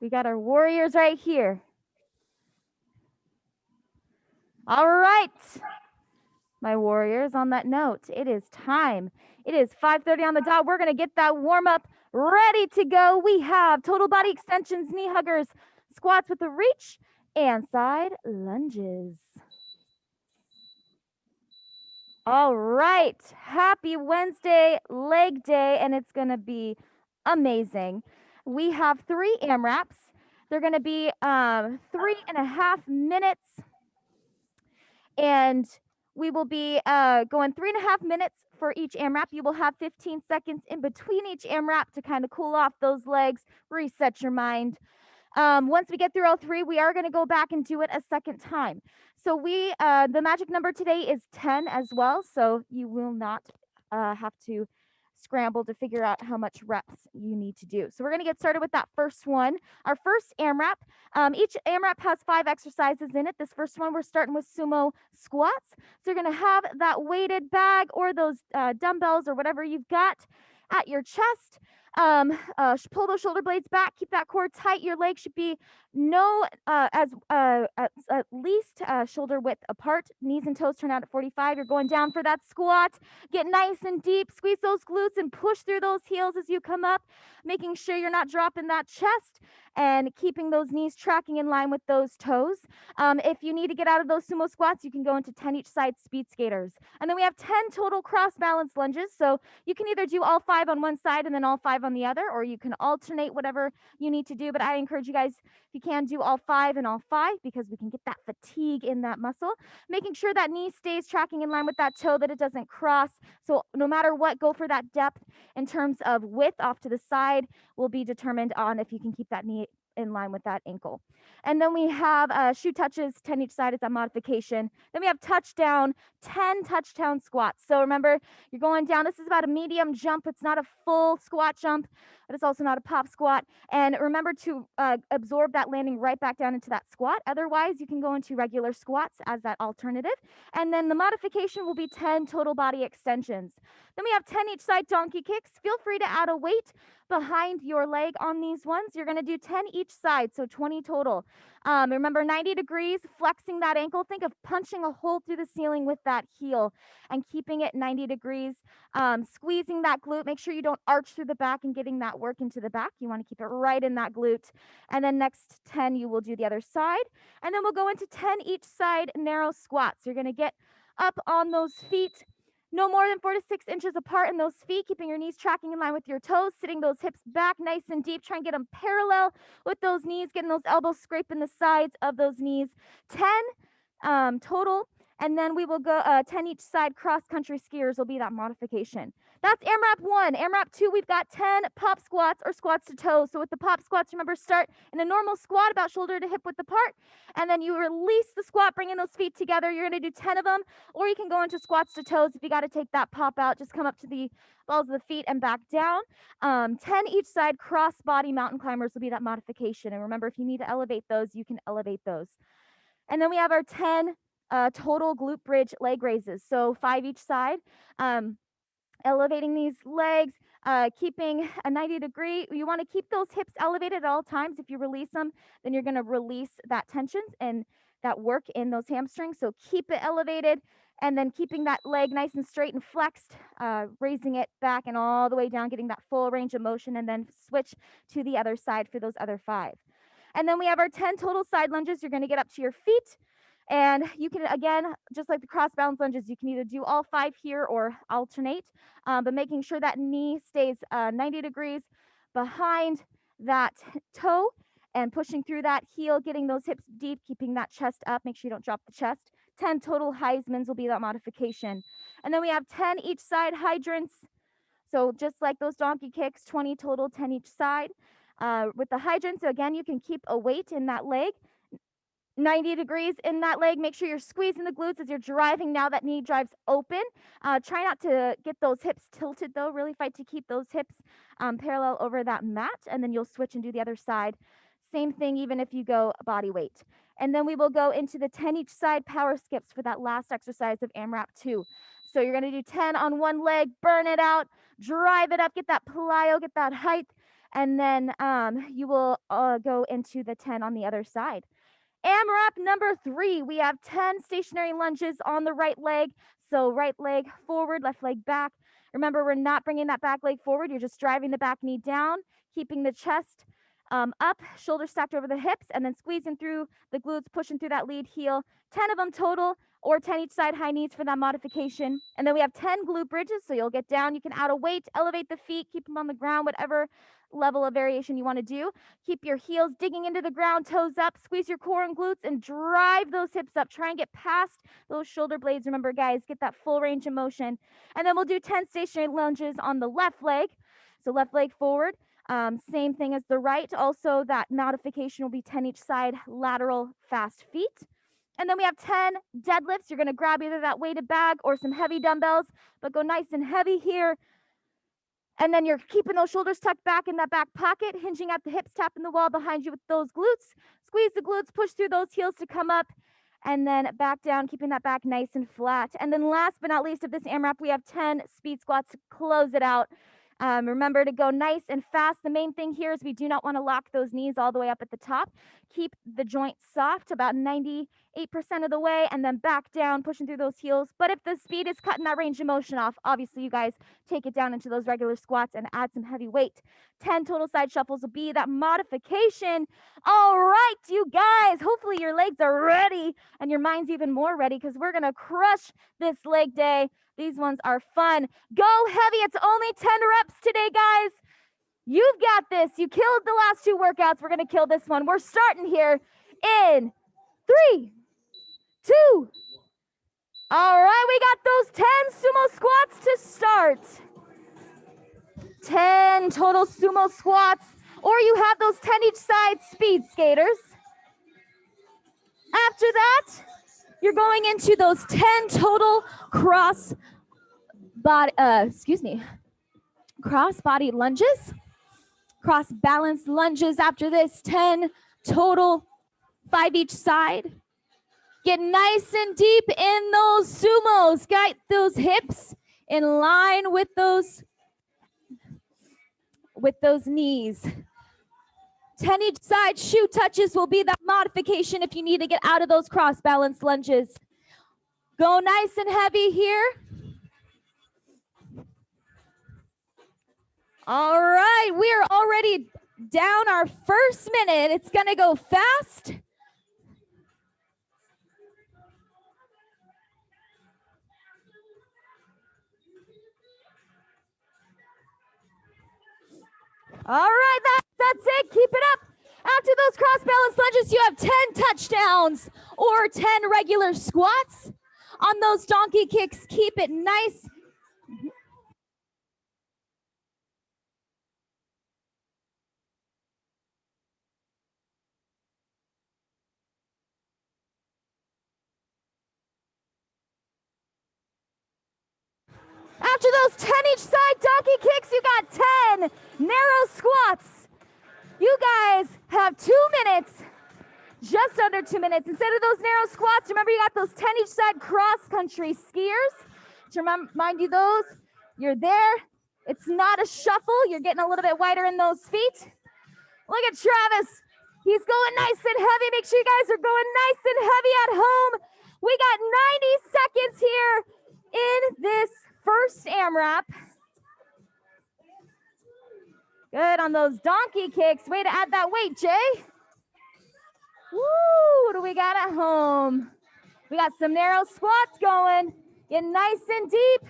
We got our warriors right here. All right, my warriors, on that note, it is time. It is 5:30 on the dot. We're going to get that warm up ready to go. We have total body extensions, knee huggers, squats with a reach, and side lunges. All right, happy Wednesday leg day, and it's going to be amazing. We have 3 AMRAPs. They're going to be 3.5 minutes, and we will be going 3.5 minutes for each AMRAP. You will have 15 seconds in between each AMRAP to kind of cool off those legs, reset your mind. Once we get through all 3, we are going to go back and do it a second time. So the magic number today is 10 as well. So you will not have to scramble to figure out how much reps you need to do. So we're going to get started with that first one. Our first AMRAP. Each AMRAP has 5 exercises in it. This first one, we're starting with sumo squats. So you're going to have that weighted bag or those dumbbells or whatever you've got at your chest. Pull those shoulder blades back, keep that core tight. Your legs should be at least shoulder width apart. Knees and toes turn out at 45. You're going down for that squat. Get nice and deep, squeeze those glutes and push through those heels as you come up, making sure you're not dropping that chest and keeping those knees tracking in line with those toes. If you need to get out of those sumo squats, you can go into 10 each side speed skaters. And then we have 10 total cross balance lunges. So you can either do all 5 on one side and then all 5 on the other, or you can alternate whatever you need to do. But I encourage you guys, if you can, do all 5 and all 5 because we can get that fatigue in that muscle. Making sure that knee stays tracking in line with that toe, that it doesn't cross. So no matter what, go for that depth in terms of width off to the side will be determined on if you can keep that knee in line with that ankle. And then we have shoe touches, 10 each side is that modification. Then we have touchdown, 10 touchdown squats. So remember, you're going down. This is about a medium jump. It's not a full squat jump, but it's also not a pop squat. And remember to absorb that landing right back down into that squat. Otherwise, you can go into regular squats as that alternative. And then the modification will be 10 total body extensions. Then we have 10 each side donkey kicks. Feel free to add a weight behind your leg on these ones. You're going to do 10 each side, so 20 total. Remember, 90 degrees, flexing that ankle. Think of punching a hole through the ceiling with that heel and keeping it 90 degrees. Squeezing that glute. Make sure you don't arch through the back and getting that work into the back. You want to keep it right in that glute. And then next 10, you will do the other side. And then we'll go into 10 each side narrow squats. You're going to get up on those feet, no more than 4 to 6 inches apart in those feet, keeping your knees tracking in line with your toes, sitting those hips back nice and deep. Try and get them parallel with those knees, getting those elbows scraping the sides of those knees. 10 total. And then we will go 10 each side. Cross country skiers will be that modification. That's AMRAP 1. AMRAP 2, we've got 10 pop squats or squats to toes. So with the pop squats, remember, start in a normal squat about shoulder to hip width apart. And then you release the squat, bringing those feet together. You're going to do 10 of them, or you can go into squats to toes. If you got to take that pop out, just come up to the balls of the feet and back down. 10 each side. Cross body mountain climbers will be that modification. And remember, if you need to elevate those, you can elevate those. And then we have our 10 total glute bridge leg raises. So 5 each side. Elevating these legs, keeping a 90 degree. You want to keep those hips elevated at all times. If you release them, then you're going to release that tension and that work in those hamstrings. So keep it elevated and then keeping that leg nice and straight and flexed, raising it back and all the way down, getting that full range of motion, and then switch to the other side for those other 5. And then we have our 10 total side lunges. You're going to get up to your feet. And you can, again, just like the cross balance lunges, you can either do all 5 here or alternate, but making sure that knee stays 90 degrees behind that toe and pushing through that heel, getting those hips deep, keeping that chest up. Make sure you don't drop the chest. 10 total Heismans will be that modification. And then we have 10 each side hydrants. So just like those donkey kicks, 20 total, 10 each side. With the hydrants, again, you can keep a weight in that leg. 90 degrees in that leg. Make sure you're squeezing the glutes as you're driving. Now that knee drives open. Try not to get those hips tilted though. Really fight to keep those hips parallel over that mat, and then you'll switch and do the other side. Same thing even if you go body weight. And then we will go into the 10 each side power skips for that last exercise of AMRAP 2. So you're going to do 10 on one leg, burn it out, drive it up, get that plyo, get that height, and then you will go into the 10 on the other side. AMRAP number 3, we have 10 stationary lunges on the right leg. So right leg forward, left leg back. Remember, we're not bringing that back leg forward. You're just driving the back knee down, keeping the chest up, shoulders stacked over the hips, and then squeezing through the glutes, pushing through that lead heel. 10 of them total, or 10 each side, high knees for that modification. And then we have 10 glute bridges, so you'll get down. You can add a weight, elevate the feet, keep them on the ground, whatever level of variation you want to do. Keep your heels digging into the ground, toes up, squeeze your core and glutes, and drive those hips up. Try and get past those shoulder blades. Remember, guys, get that full range of motion. And then we'll do 10 stationary lunges on the left leg. So left leg forward. Same thing as the right. Also, that modification will be 10 each side, lateral fast feet. And then we have 10 deadlifts. You're going to grab either that weighted bag or some heavy dumbbells, but go nice and heavy here. And then you're keeping those shoulders tucked back in that back pocket, hinging at the hips, tapping the wall behind you with those glutes. Squeeze the glutes, push through those heels to come up, and then back down, keeping that back nice and flat. And then last but not least of this AMRAP, we have 10 speed squats to close it out. Remember to go nice and fast. The main thing here is we do not want to lock those knees all the way up at the top. Keep the joint soft about 98% of the way, and then back down, pushing through those heels. But if the speed is cutting that range of motion off, obviously you guys take it down into those regular squats and add some heavy weight. 10 total side shuffles will be that modification. All right, you guys, hopefully your legs are ready and your mind's even more ready, because we're going to crush this leg day. These ones are fun. Go heavy. It's only 10 reps today, guys. You've got this. You killed the last 2 workouts. We're going to kill this one. We're starting here in 3, 2. All right, we got those 10 sumo squats to start. 10 total sumo squats, or you have those 10 each side speed skaters. After that, you're going into those 10 total cross body lunges, cross balance lunges. After this, 10 total, 5 each side. Get nice and deep in those sumos. Get those hips in line with those knees. 10 each side shoe touches will be that modification if you need to get out of those cross balance lunges. Go nice and heavy here. All right, we are already down our first minute. It's gonna go fast. All right, that's it. Keep it up. After those cross balance lunges, you have 10 touchdowns or 10 regular squats. On those donkey kicks, keep it nice. After those 10 each side donkey kicks, you got 10 narrow squats. You guys have 2 minutes, just under 2 minutes. Instead of those narrow squats, remember you got those 10 each side cross-country skiers. To remind you those, you're there. It's not a shuffle. You're getting a little bit wider in those feet. Look at Travis. He's going nice and heavy. Make sure you guys are going nice and heavy at home. We got 90 seconds here in this first AMRAP. Good on those donkey kicks. Way to add that weight, Jay. Woo, what do we got at home? We got some narrow squats going. Get nice and deep.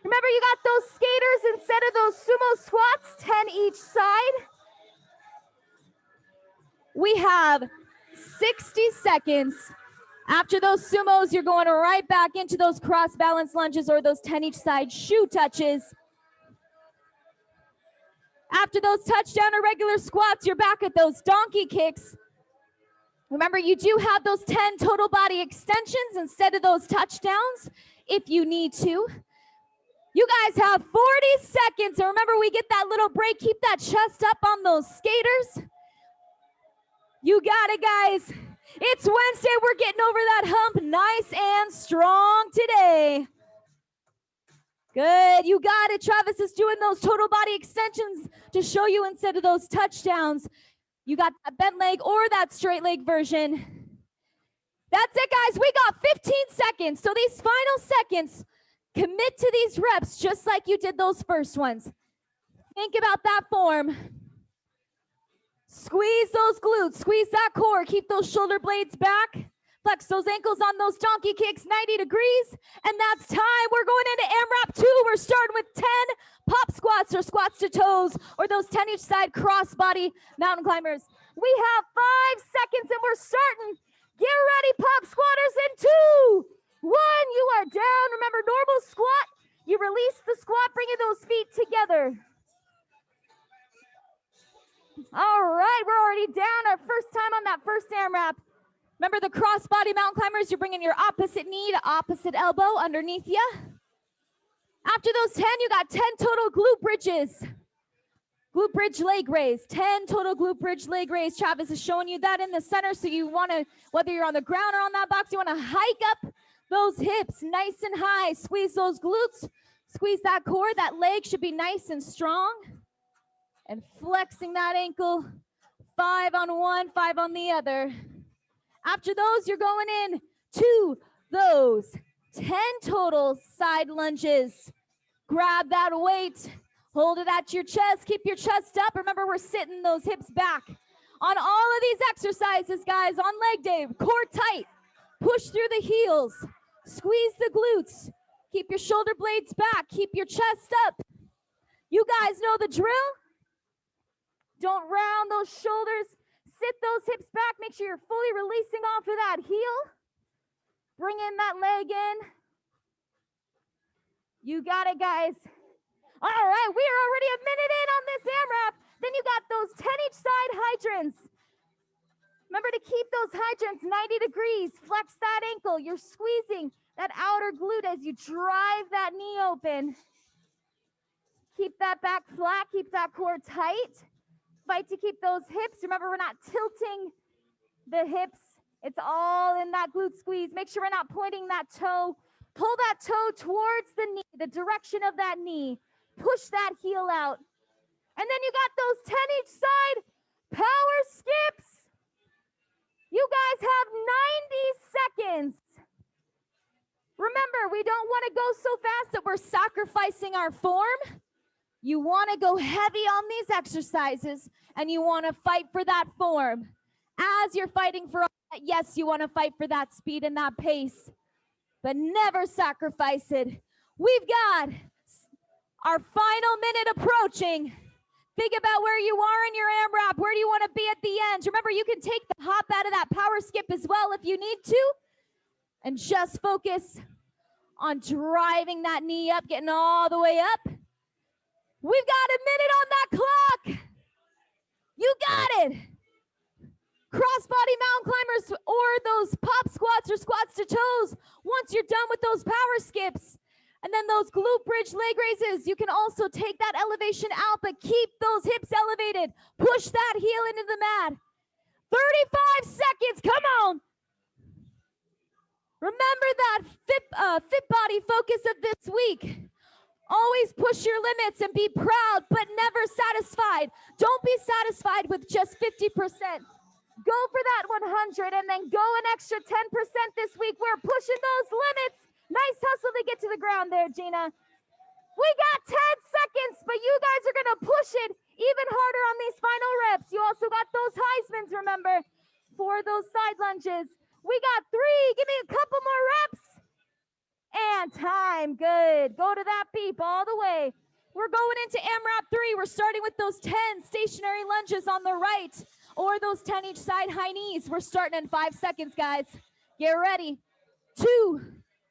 Remember, you got those skaters instead of those sumo squats, 10 each side. We have 60 seconds. After those sumos, you're going right back into those cross balance lunges or those 10 each side shoe touches. After those touchdown or regular squats, you're back at those donkey kicks. Remember, you do have those 10 total body extensions instead of those touchdowns if you need to. You guys have 40 seconds. And remember, we get that little break. Keep that chest up on those skaters. You got it, guys. It's Wednesday. We're getting over that hump nice and strong today. Good, you got it. Travis is doing those total body extensions to show you instead of those touchdowns. You got that bent leg or that straight leg version. That's it, guys. We got 15 seconds. So these final seconds, commit to these reps just like you did those first ones. Think about that form. Squeeze those glutes, squeeze that core, keep those shoulder blades back. Flex those ankles on those donkey kicks 90 degrees. And that's time. We're going into AMRAP 2. We're starting with 10 pop squats or squats to toes or those 10 each side cross-body mountain climbers. We have 5 seconds and we're starting. Get ready, pop squatters, in 2, 1. You are down. Remember, normal squat. You release the squat, bringing those feet together. All right, we're already down our first time on that first AMRAP. Remember the cross-body mountain climbers, you're bringing your opposite knee to opposite elbow underneath you. After those 10, you got 10 total glute bridges. Glute bridge leg raise, 10 total glute bridge leg raise. Travis is showing you that in the center, so you want to, whether you're on the ground or on that box, you want to hike up those hips nice and high. Squeeze those glutes, squeeze that core. That leg should be nice and strong. And flexing that ankle, 5 on one, 5 on the other. After those, you're going in to those 10 total side lunges. Grab that weight, hold it at your chest, keep your chest up. Remember, we're sitting those hips back. On all of these exercises, guys, on leg day, core tight, push through the heels, squeeze the glutes, keep your shoulder blades back, keep your chest up. You guys know the drill. Don't round those shoulders. Sit those hips back. Make sure you're fully releasing off of that heel. Bring in that leg in. You got it, guys. All right, we are already a minute in on this AMRAP. Then you got those 10 each side hydrants. Remember to keep those hydrants 90 degrees. Flex that ankle. You're squeezing that outer glute as you drive that knee open. Keep that back flat. Keep that core tight. Fight to keep those hips. Remember, we're not tilting the hips. It's all in that glute squeeze. Make sure we're not pointing that toe. Pull that toe towards the knee, the direction of that knee. Push that heel out. And then you got those 10 each side power skips. You guys have 90 seconds. Remember, we don't want to go so fast that we're sacrificing our form. You want to go heavy on these exercises, and you want to fight for that form. As you're fighting for all that, yes, you want to fight for that speed and that pace, but never sacrifice it. We've got our final minute approaching. Think about where you are in your AMRAP. Where do you want to be at the end? Remember, you can take the hop out of that power skip as well if you need to, and just focus on driving that knee up, getting all the way up. We've got a minute on that clock. You got it. Cross-body mountain climbers or those pop squats or squats to toes. Once you're done with those power skips and then those glute bridge leg raises, you can also take that elevation out, but keep those hips elevated. Push that heel into the mat. 35 seconds. Come on. Remember that fit body focus of this week. Always push your limits and be proud, but never satisfied. Don't be satisfied with just 50%. Go for that 100 and then go an extra 10% this week. We're pushing those limits. Nice hustle to get to the ground there, Gina. We got 10 seconds, but you guys are going to push it even harder on these final reps. You also got those Heismans, remember, for those side lunges. We got 3. Give me a couple more reps. And time. Good. Go to that beep all the way. We're going into AMRAP 3. We're starting with those 10 stationary lunges on the right or those 10 each side high knees. We're starting in 5 seconds, guys. Get ready. 2,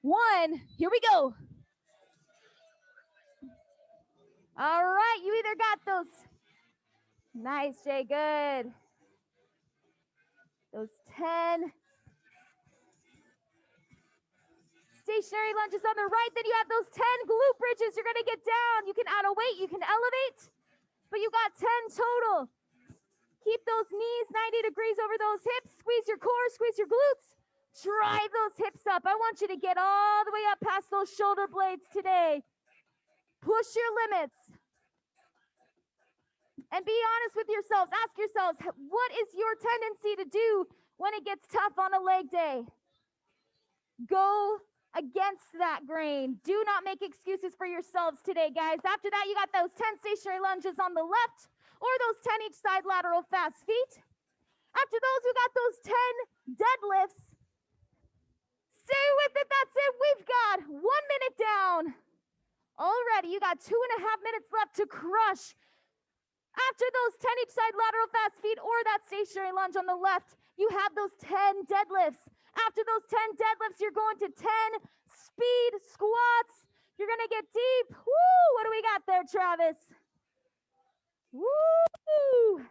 1. Here we go. All right. You either got those. Nice, Jay. Good. Those 10 stationary lunges on the right. Then you have those 10 glute bridges. You're going to get down. You can add a weight. You can elevate. But you got 10 total. Keep those knees 90 degrees over those hips. Squeeze your core. Squeeze your glutes. Drive those hips up. I want you to get all the way up past those shoulder blades today. Push your limits. And be honest with yourselves. Ask yourselves, what is your tendency to do when it gets tough on a leg day? Go against that grain. Do not make excuses for yourselves today, guys. After that, you got those 10 stationary lunges on the left or those 10 each side lateral fast feet. After those, we got those 10 deadlifts. Stay with it. That's it. We've got 1 minute down. Already, you got 2.5 minutes left to crush. After those 10 each side lateral fast feet or that stationary lunge on the left, you have those 10 deadlifts. After those 10 deadlifts, you're going to 10 speed squats. You're going to get deep. Woo! What do we got there, Travis? Woo!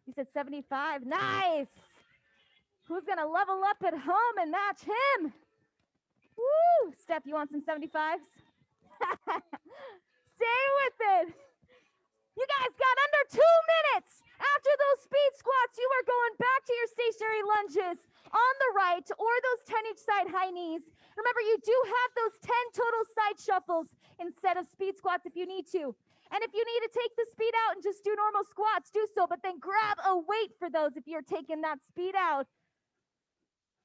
You said 75. Nice. Who's going to level up at home and match him? Woo! Steph, you want some 75s? Stay with it. You guys got under 2 minutes. After those speed squats, you are going back to your stationary lunges on the right or those 10 each side high knees. Remember, you do have those 10 total side shuffles instead of speed squats if you need to. And if you need to take the speed out and just do normal squats, do so, but then grab a weight for those if you're taking that speed out.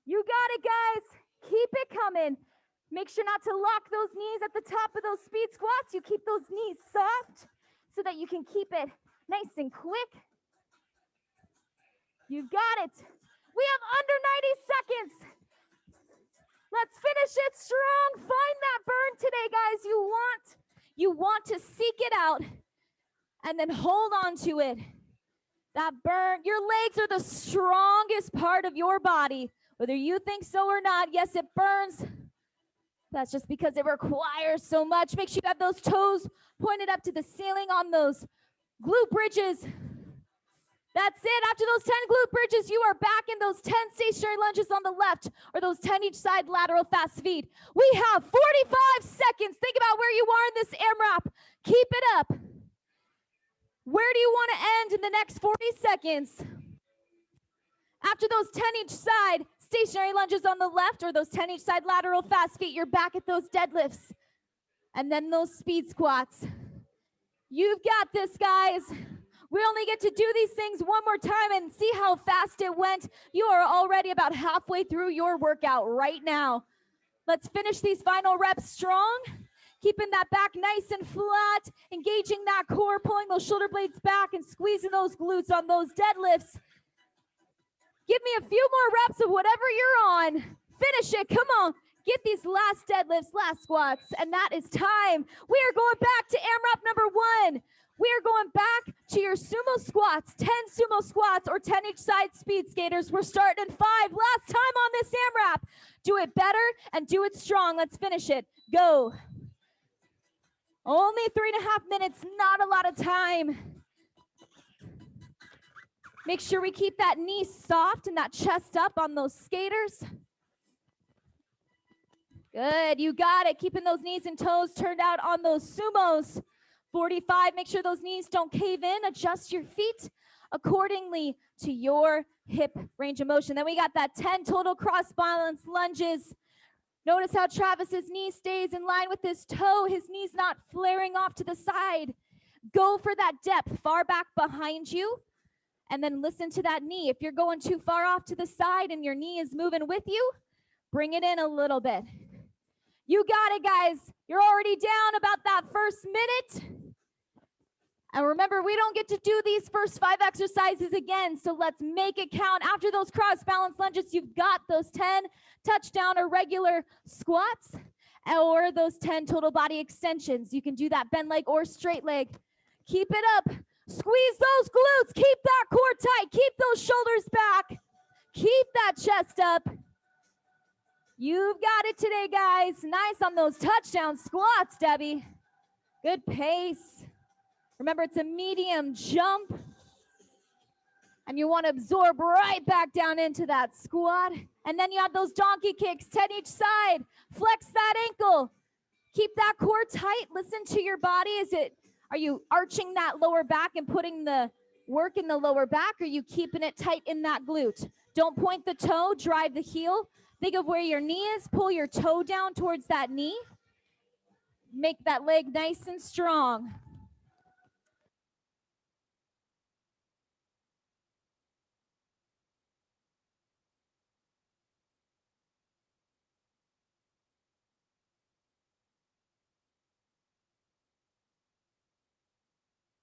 You got it, guys. Keep it coming. Make sure not to lock those knees at the top of those speed squats. You keep those knees soft so that you can keep it nice and quick. You got it. We have under 90 seconds. Let's finish it strong. Find that burn today, guys. You want to seek it out and then hold on to it. That burn, your legs are the strongest part of your body, whether you think so or not. Yes, it burns. That's just because it requires so much. Make sure you have those toes pointed up to the ceiling on those glute bridges. That's it. After those 10 glute bridges, you are back in those 10 stationary lunges on the left or those 10 each side lateral fast feet. We have 45 seconds. Think about where you are in this AMRAP. Keep it up. Where do you want to end in the next 40 seconds? After those 10 each side stationary lunges on the left or those 10 each side lateral fast feet, you're back at those deadlifts and then those speed squats. You've got this, guys. We only get to do these things one more time and see how fast it went. You are already about halfway through your workout right now. Let's finish these final reps strong, keeping that back nice and flat, engaging that core, pulling those shoulder blades back and squeezing those glutes on those deadlifts. Give me a few more reps of whatever you're on. Finish it. Come on. Get these last deadlifts, last squats, and that is time. We are going back to AMRAP number 1. We are going back to your sumo squats, 10 sumo squats or 10 each side speed skaters. We're starting in 5. Last time on this AMRAP. Do it better and do it strong. Let's finish it. Go. Only 3.5 minutes, not a lot of time. Make sure we keep that knee soft and that chest up on those skaters. Good, you got it. Keeping those knees and toes turned out on those sumos. 45, make sure those knees don't cave in. Adjust your feet accordingly to your hip range of motion. Then we got that 10 total cross balance lunges. Notice how Travis's knee stays in line with his toe. His knee's not flaring off to the side. Go for that depth far back behind you. And then listen to that knee. If you're going too far off to the side and your knee is moving with you, bring it in a little bit. You got it, guys. You're already down about that first minute. And remember, we don't get to do these first 5 exercises again, so let's make it count. After those cross balance lunges, you've got those 10 touchdown or regular squats or those 10 total body extensions. You can do that bent leg or straight leg. Keep it up. Squeeze those glutes. Keep that core tight. Keep those shoulders back. Keep that chest up. You've got it today, guys. Nice on those touchdown squats, Debbie. Good pace. Remember, it's a medium jump. And you want to absorb right back down into that squat. And then you have those donkey kicks, 10 each side. Flex that ankle. Keep that core tight. Listen to your body. Are you arching that lower back and putting the work in the lower back? Or are you keeping it tight in that glute? Don't point the toe, drive the heel. Think of where your knee is. Pull your toe down towards that knee. Make that leg nice and strong.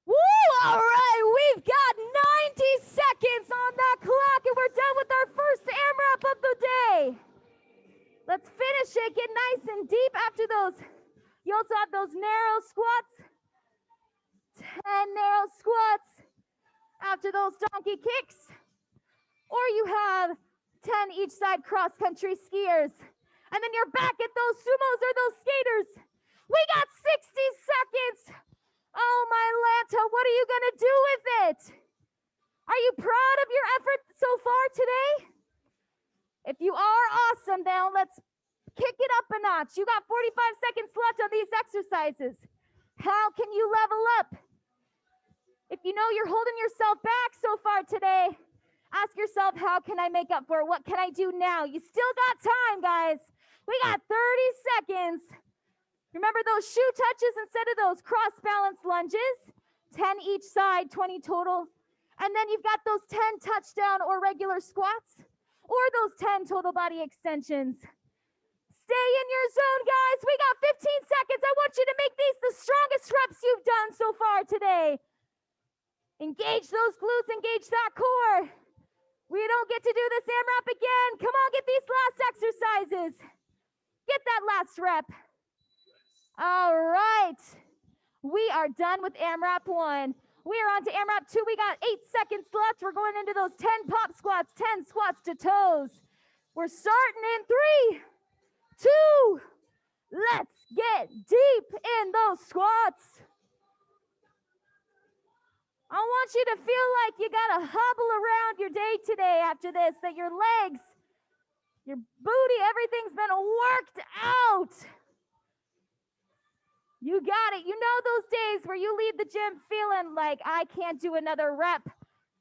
Woo! All right, we've got 90 seconds on that clock, and we're done with our first AMRAP of the day. Let's finish it. Get nice and deep after those. You also have those narrow squats. 10 narrow squats after those donkey kicks. Or you have 10 each side cross-country skiers. And then you're back at those sumos or those skaters. We got 60 seconds. Oh, my Lanta, what are you going to do with it? Are you proud of your effort so far today? If you are, awesome. Now let's kick it up a notch. You got 45 seconds left on these exercises. How can you level up? If you know you're holding yourself back so far today, ask yourself, how can I make up for it? What can I do now? You still got time, guys. We got 30 seconds. Remember those shoe touches instead of those cross-balance lunges? 10 each side, 20 total. And then you've got those 10 touchdown or regular squats, or those 10 total body extensions. Stay in your zone, guys. We got 15 seconds. I want you to make these the strongest reps you've done so far today. Engage those glutes, engage that core. We don't get to do this AMRAP again. Come on, get these last exercises. Get that last rep. All right. We are done with AMRAP 1. We are on to AMRAP 2. We got 8 seconds left. We're going into those 10 pop squats, 10 squats to toes. We're starting in 3, 2. Let's get deep in those squats. I want you to feel like you got to hobble around your day today after this, that your legs, your booty, everything's been worked out. You got it. You know those days where you leave the gym feeling like I can't do another rep,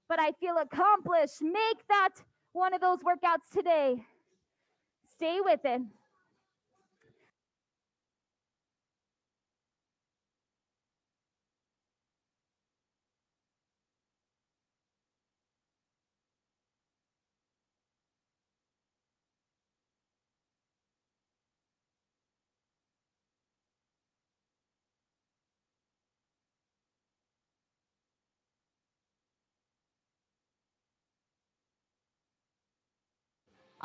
but I feel accomplished. Make that one of those workouts today. Stay with it.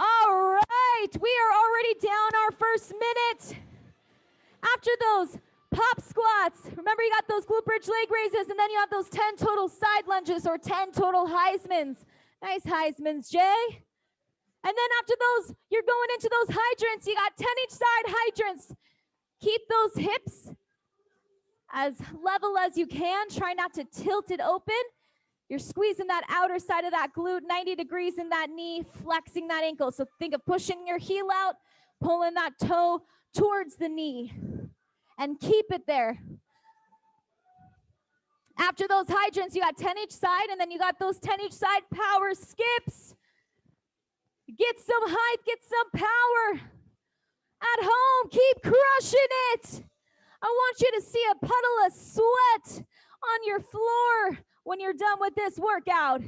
All right, we are already down our first minute. After those pop squats, remember you got those glute bridge leg raises, and then you have those 10 total side lunges or 10 total Heismans. Nice Heismans, Jay. And then after those, you're going into those hydrants. You got 10 each side hydrants. Keep those hips as level as you can. Try not to tilt it open. You're squeezing that outer side of that glute, 90 degrees in that knee, flexing that ankle. So think of pushing your heel out, pulling that toe towards the knee, and keep it there. After those hydrants, you got 10 each side, and then you got those 10 each side power skips. Get some height, get some power. At home, keep crushing it. I want you to see a puddle of sweat on your floor when you're done with this workout.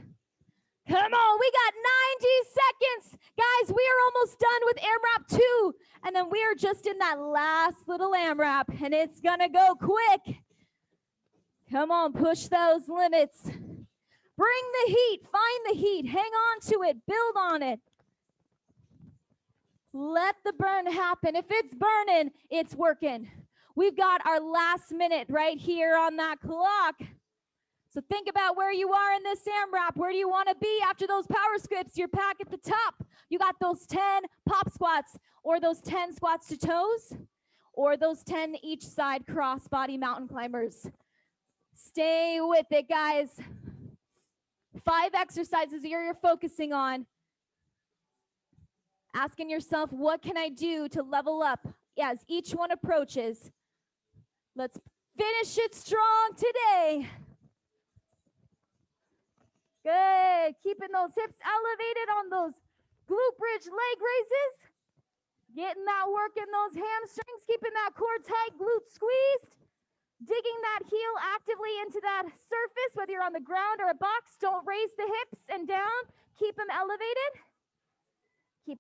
Come on, we got 90 seconds. Guys, we are almost done with AMRAP 2, and then we are just in that last little AMRAP, and it's gonna go quick. Come on, push those limits. Bring the heat, find the heat, hang on to it, build on it. Let the burn happen. If it's burning, it's working. We've got our last minute right here on that clock. So think about where you are in this AMRAP. Where do you want to be after those power skips? You're back at the top. You got those 10 pop squats, or those 10 squats to toes, or those 10 each side cross body mountain climbers. Stay with it, guys. 5 exercises here you're focusing on. Asking yourself, what can I do to level up as each one approaches? Let's finish it strong today. Good. Keeping those hips elevated on those glute bridge leg raises. Getting that work in those hamstrings, keeping that core tight, glutes squeezed. Digging that heel actively into that surface, whether you're on the ground or a box. Don't raise the hips and down. Keep them elevated. Keep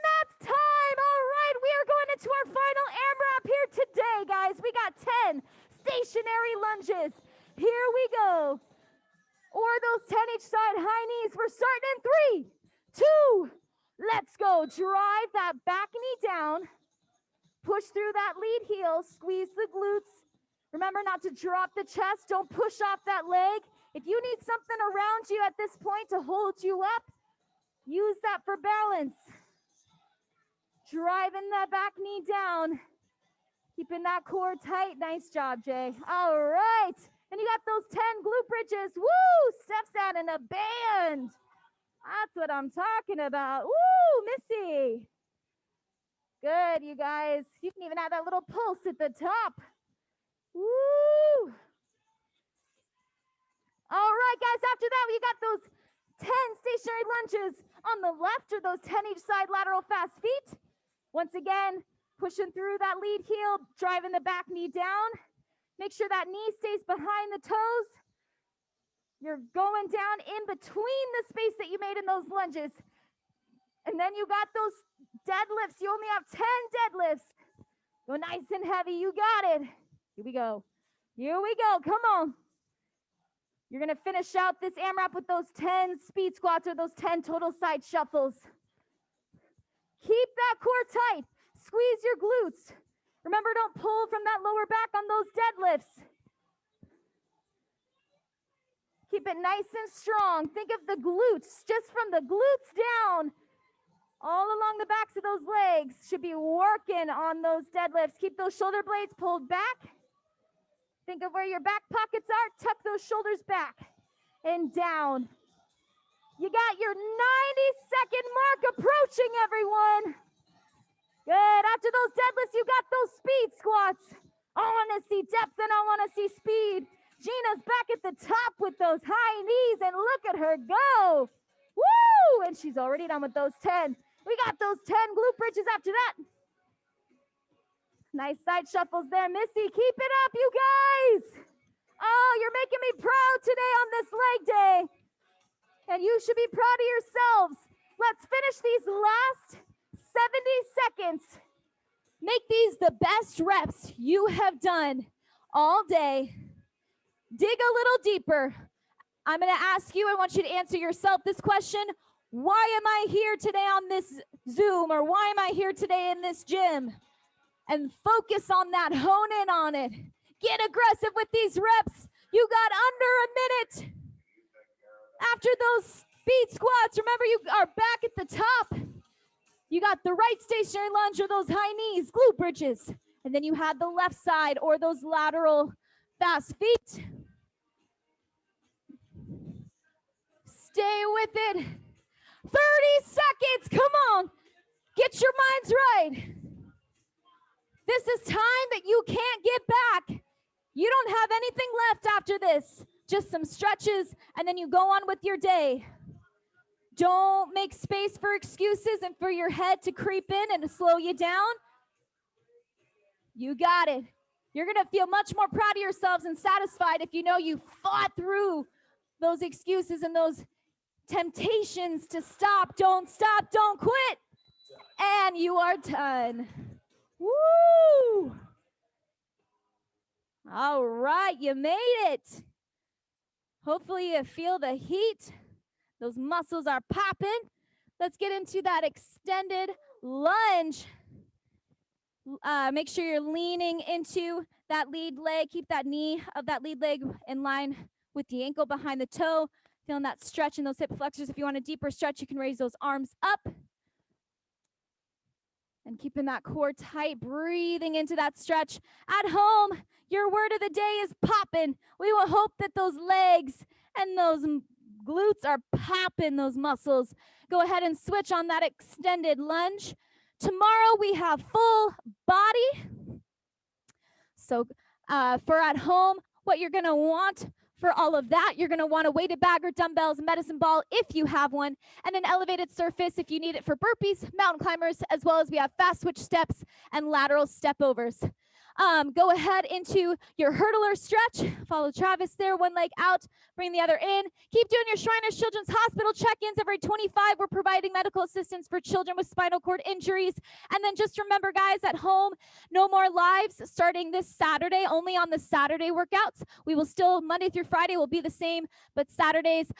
That's time. All right, we are going into our final AMRAP here today, guys. We got 10 stationary lunges. Here we go. Or those 10 each side high knees. We're starting in 3, 2, let's go. Drive that back knee down. Push through that lead heel. Squeeze the glutes. Remember not to drop the chest. Don't push off that leg. If you need something around you at this point to hold you up, use that for balance. Driving that back knee down. Keeping that core tight. Nice job, Jay. All right. And you got those 10 glute bridges. Woo! Step stand in a band. That's what I'm talking about. Woo, Missy. Good, you guys. You can even have that little pulse at the top. Woo! All right, guys. After that, we got those 10 stationary lunges on the left, or those 10 each side lateral fast feet. Once again, pushing through that lead heel, driving the back knee down. Make sure that knee stays behind the toes. You're going down in between the space that you made in those lunges. And then you got those deadlifts. You only have 10 deadlifts. Go nice and heavy. You got it. Here we go. Here we go. Come on. You're going to finish out this AMRAP with those 10 speed squats, or those 10 total side shuffles. Keep that core tight. Squeeze your glutes. Remember, don't pull from that lower back on those deadlifts. Keep it nice and strong. Think of the glutes, just from the glutes down, all along the backs of those legs. Should be working on those deadlifts. Keep those shoulder blades pulled back. Think of where your back pockets are. Tuck those shoulders back and down. You got your 90-second mark approaching, everyone. Good. After those deadlifts, you got those speed squats. I want to see depth and I want to see speed. Gina's back at the top with those high knees, and look at her go. Woo! And she's already done with those 10. We got those 10 glute bridges after that. Nice side shuffles there, Missy. Keep it up, you guys. Oh, you're making me proud today on this leg day. And you should be proud of yourselves. Let's finish these last 70 seconds. Make these the best reps you have done all day. Dig a little deeper. I'm going to ask you, I want you to answer yourself this question. Why am I here today on this Zoom, or why am I here today in this gym? And focus on that, hone in on it. Get aggressive with these reps. You got under a minute. After those speed squats, remember you are back at the top. You got the right stationary lunge, or those high knees, glute bridges. And then you had the left side, or those lateral fast feet. Stay with it. 30 seconds. Come on. Get your minds right. This is time that you can't get back. You don't have anything left after this. Just some stretches, and then you go on with your day. Don't make space for excuses and for your head to creep in and to slow you down. You got it. You're going to feel much more proud of yourselves and satisfied if you know you fought through those excuses and those temptations to stop, don't quit. And you are done. Woo! All right, you made it. Hopefully you feel the heat. Those muscles are popping. Let's get into that extended lunge. Make sure you're leaning into that lead leg. Keep that knee of that lead leg in line with the ankle behind the toe. Feeling that stretch in those hip flexors. If you want a deeper stretch, you can raise those arms up. And keeping that core tight, breathing into that stretch. At home, your word of the day is popping. We will hope that those legs and those glutes are popping those muscles. Go ahead and switch on that extended lunge. Tomorrow we have full body. So for at home, what you're going to want for all of that, you're going to want a weighted bag or dumbbells, medicine ball if you have one, and an elevated surface if you need it for burpees, mountain climbers, as well as we have fast switch steps and lateral step overs. Go ahead into your hurdler stretch. Follow Travis there, one leg out, bring the other in. Keep doing your Shriners Children's Hospital check-ins every 25. We're providing medical assistance for children with spinal cord injuries. And then just remember, guys, at home, no more lives starting this Saturday, only on the Saturday workouts. We will still, Monday through Friday will be the same, but Saturdays,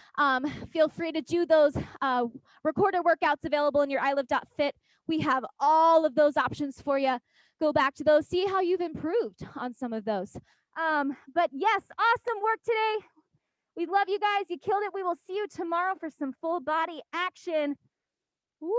feel free to do those recorded workouts available in your iLive.fit. We have all of those options for you. Go back to those, see how you've improved on some of those. But yes, awesome work today. We love you guys. You killed it. We will see you tomorrow for some full body action. Woo!